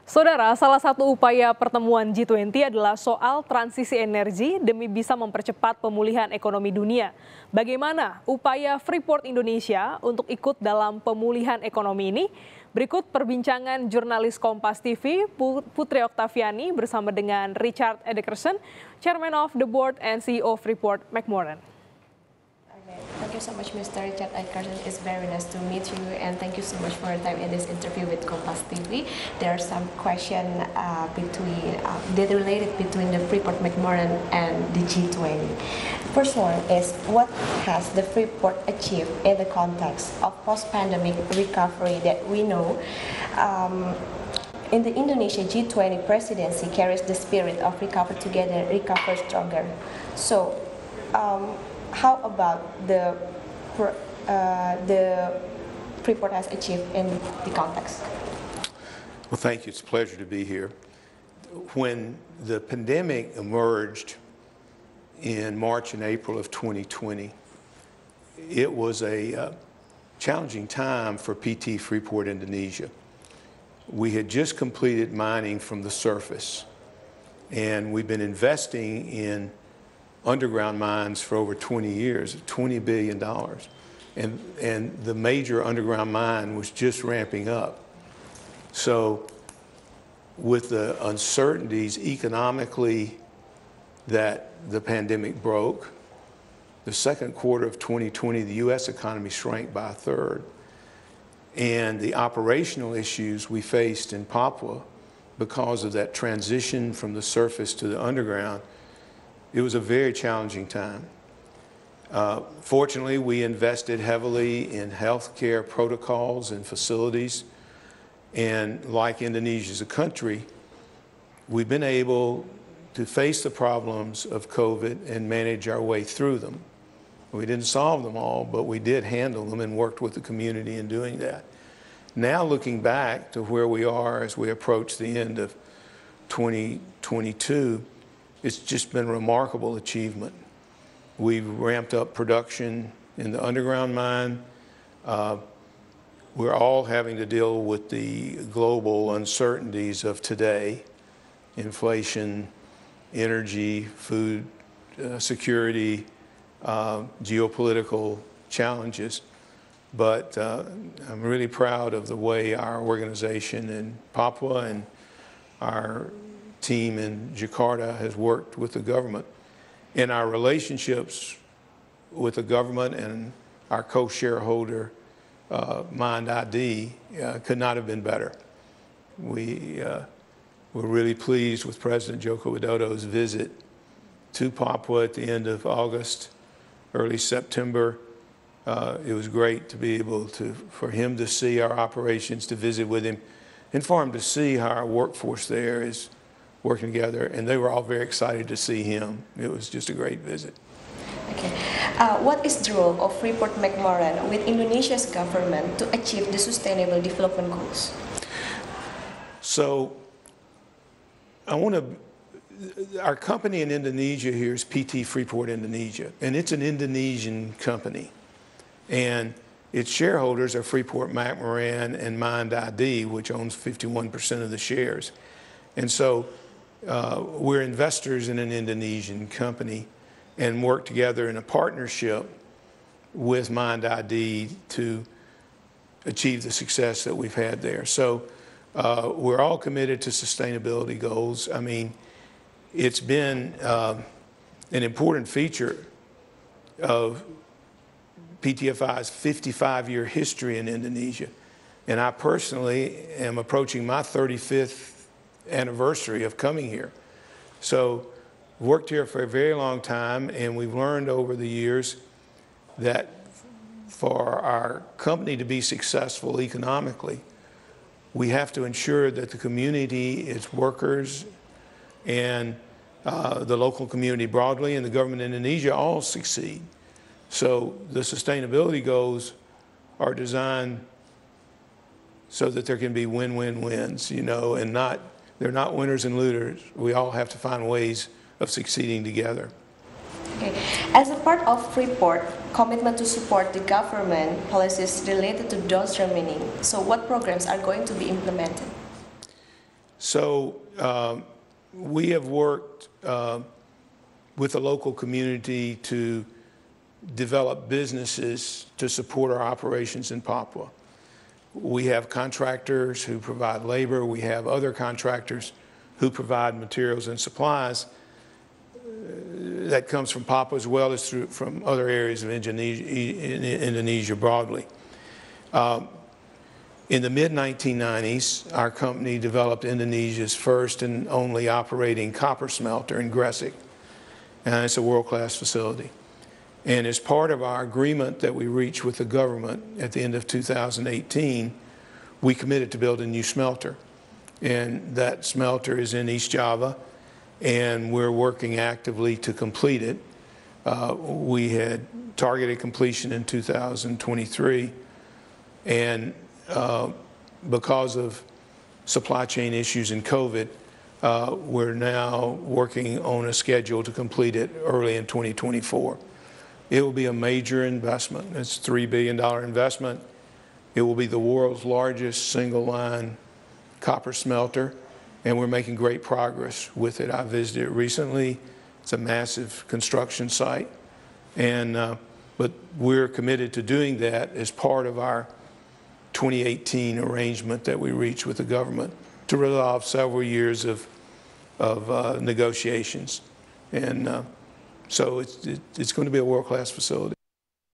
Saudara, salah satu upaya pertemuan G20 adalah soal transisi energi demi bisa mempercepat pemulihan ekonomi dunia. Bagaimana upaya Freeport Indonesia untuk ikut dalam pemulihan ekonomi ini? Berikut perbincangan jurnalis Kompas TV, Putri Oktaviani bersama dengan Richard Adkerson, Chairman of the Board and CEO Freeport McMoran. Thank you so much, Mr. Richard Adkerson. It's very nice to meet you, and thank you so much for your time in this interview with Kompas TV. There are some questions that related between the Freeport McMoran and the G20. First one is, what has the Freeport achieved in the context of post-pandemic recovery that we know? In the Indonesia G20 presidency carries the spirit of recover together, recover stronger. So, how about the Freeport has achieved in the context? Well, thank you. It's a pleasure to be here. When the pandemic emerged in March and April of 2020, it was a challenging time for PT Freeport Indonesia. We had just completed mining from the surface, and we've been investing in underground mines for over 20 years, $20 billion. And the major underground mine was just ramping up. So with the uncertainties economically that the pandemic broke, the second quarter of 2020, the U.S. economy shrank by a third. And the operational issues we faced in Papua because of that transition from the surface to the underground, it was a very challenging time. Fortunately, we invested heavily in healthcare protocols and facilities. And like Indonesia as a country, we've been able to face the problems of COVID and manage our way through them. We didn't solve them all, but we did handle them and worked with the community in doing that. Now looking back to where we are as we approach the end of 2022, it's just been a remarkable achievement. We've ramped up production in the underground mine. We're all having to deal with the global uncertainties of today: inflation, energy, food security, geopolitical challenges. But I'm really proud of the way our organization in Papua and our team in JAKARTA has worked with the government. And our relationships with the government and our co-shareholder, MindID, could not have been better. We were really pleased with President Joko Widodo's visit to Papua at the end of August, early September. It was great to be able for him to see our operations, to visit with him, and for him to see how our workforce there is working together, and they were all very excited to see him. It was just a great visit. Okay. What is the role of Freeport McMoran with Indonesia's government to achieve the sustainable development goals? So, our company in Indonesia here is PT Freeport Indonesia, and it's an Indonesian company. And its shareholders are Freeport McMoran and MindID, which owns 51% of the shares. And so, we're investors in an Indonesian company and work together in a partnership with MindID to achieve the success that we've had there. So we're all committed to sustainability goals. I mean, it's been an important feature of PTFI's 55-year history in Indonesia. And I personally am approaching my 35th anniversary of coming here. So worked here for a very long time, and we've learned over the years that for our company to be successful economically, we have to ensure that the community, its workers, and the local community broadly, and the government in Indonesia all succeed. So the sustainability goals are designed so that there can be win-win-wins, you know, and they're not winners and losers. We all have to find ways of succeeding together. Okay. As a part of Freeport commitment to support the government policies related to downstream mining, so what programs are going to be implemented? So we have worked with the local community to develop businesses to support our operations in Papua. We have contractors who provide labor. We have other contractors who provide materials and supplies. That comes from Papua as well as from other areas of Indonesia broadly. In the mid-1990s, our company developed Indonesia's first and only operating copper smelter in Gresik, and it's a world-class facility. And as part of our agreement that we reached with the government at the end of 2018, we committed to build a new smelter. And that smelter is in East Java, and we're working actively to complete it. We had targeted completion in 2023, and because of supply chain issues and COVID, we're now working on a schedule to complete it early in 2024. It will be a major investment. It's a $3 billion investment. It will be the world's largest single-line copper smelter, and we're making great progress with it. I visited it recently. It's a massive construction site, and but we're committed to doing that as part of our 2018 arrangement that we reached with the government to resolve several years of negotiations. And so it's going to be a world-class facility.